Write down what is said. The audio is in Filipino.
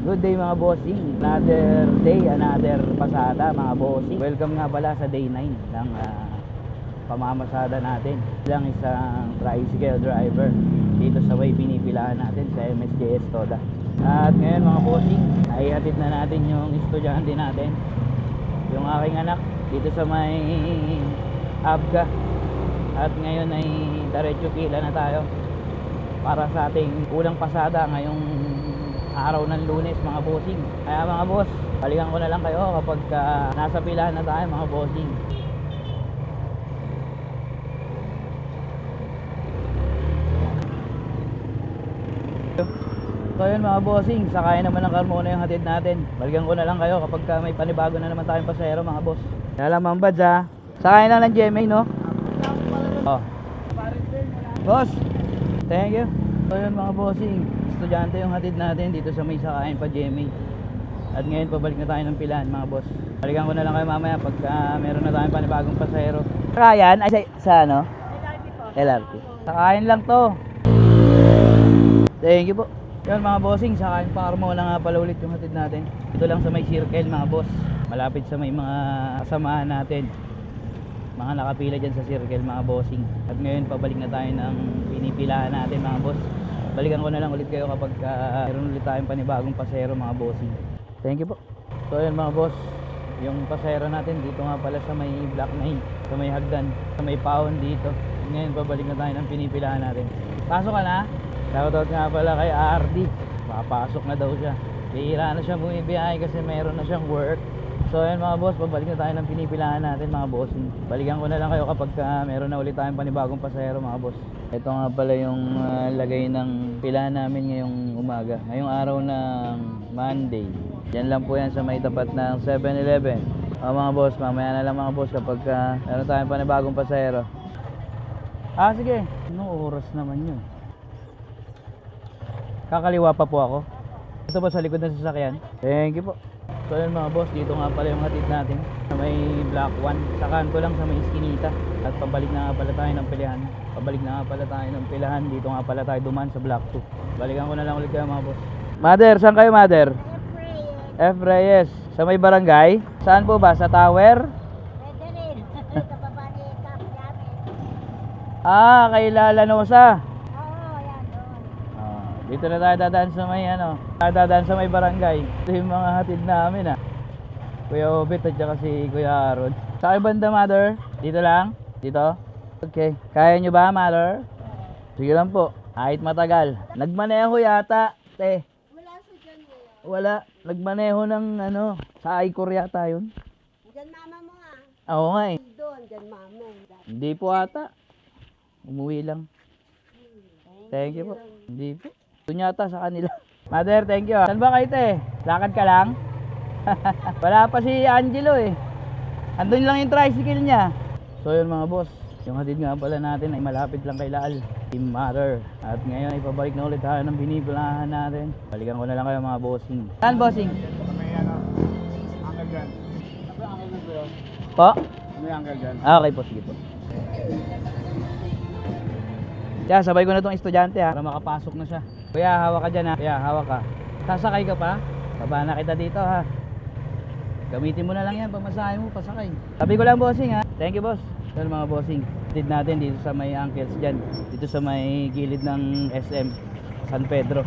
Good day mga bossing. Another day, another pasada mga bossing. Welcome nga pala sa day 9 ng pamamasada natin. Bilang isang tricycle driver dito sa way pinipilaan natin sa MSJS Toda. At ngayon mga bossing, naihatid na natin yung estudyante natin, yung aking anak, dito sa may Abga. At ngayon ay diretso pila na tayo para sa ating unang pasada ngayong araw ng Lunes mga bossing. Kaya mga boss, balikan ko na lang kayo kapag nasa pilahan na tayo mga bossing. So yun mga bossing, sakay naman ng Carmona yung hatid natin. Balikan ko na lang kayo kapag may panibago na naman tayong pasahero mga boss. Kaya lang mga bads ha, sakay na ng GMA no? Oh. Boss, thank you. So yun mga bossing, estudyante yung hatid natin dito sa may sakayan pa GMA. At ngayon pabalik na tayo ng pilahan mga boss. Balikan ko na lang kayo mamaya pag meron na tayong panibagong pasahero. Sakayan ay sa ano? LRT po. LRT. Sakayan lang to. Thank you po. Yun mga bossing, sakayan pa Carmona nga pala ulit yung hatid natin. Ito lang sa may circle mga boss. Malapit sa may mga kasamahan natin, mga nakapila dyan sa circle mga bossing. At ngayon pabalik na tayo ng pinipilahan natin mga boss. Balikan ko na lang ulit kayo kapag meron ulit tayong panibagong pasahero mga bossing. Thank you po. So yun mga boss, yung pasahero natin dito nga pala sa may Block 9, sa may hagdan, sa may pahon dito. Ngayon pabalik na tayo ng pinipilahan natin. Pasok ka na? Shoutout nga pala kay RD. Papasok na daw siya. Bihira na siya bumibiyahe kasi meron na siyang work. So ayun mga boss, pabalik na tayo ng pinipilahan natin mga bossing. Balikan ko na lang kayo kapag meron na ulit tayong panibagong pasahero mga boss. Ito nga pala yung lagay ng pilahan namin ngayong umaga. Ngayong araw ng Monday. Yan lang po yan sa may tapat ng 7-Eleven. Mga boss, mamaya na lang mga boss kapag meron tayong panibagong pasahero. Sige. Anong oras naman yun? Kakaliwa pa po ako. Ito po sa likod ng sasakyan. Thank you po. So yun mga boss, dito nga pala yung hatid natin sa may Block 1. Sa kanto lang sa may Iskinita. At pabalik na nga pala tayo ng pilahan. Pabalik na nga pala tayo ng pilahan. Dito nga pala tayo duman sa Block 2. Balikan ko na lang ulit kayo mga boss. Mother, saan kayo mother? F. Reyes. Sa may barangay? Saan po ba? Sa tower? Pwede rin. Kababa ni Cap namin. Kay Lalanosa. Oo, yan doon. Dito na tayo dadaan sa may dadaan sa may barangay. Ito yung mga hatid namin Kuya Obit at saka si Kuya Aaron. Sa kayo banda mother? Dito lang? Dito? Okay. Kaya nyo ba mother? Sige lang po. Kahit matagal. Nagmaneho yata. Wala sa dyan eh. Wala. Nagmaneho ng sa Icor yata yun. Dyan mama mo Oo nga eh. Doon, dyan mama. Hindi po ata. Umuwi lang. Thank you po. Hindi po. Doon yata sa kanila. Mother, thank you. Saan ba kayo Lakad ka lang? Wala pa si Angelo eh. Andun lang yung tricycle niya. So yun mga boss, yung hatid nga pala natin ay malapit lang kay Laal, Team Mother. At ngayon ay pabalik na ulit tayo ng binipilahan natin. Balikan ko na lang kayo mga bossing. Saan bossing? May angle dyan. Angle dyan. Po? May angle dyan. Okay po, sige po. Kaya sabay ko na itong estudyante para makapasok na siya. Kuya, hawak ka dyan Kuya, hawak ka. Sasakay ka pa? Baba na kita dito Gamitin mo na lang yan, pamasahe mo, pasakay. Sabi ko lang bossing Thank you boss. So mga bossing, hatid natin dito sa may uncles dyan. Dito sa may gilid ng SM San Pedro.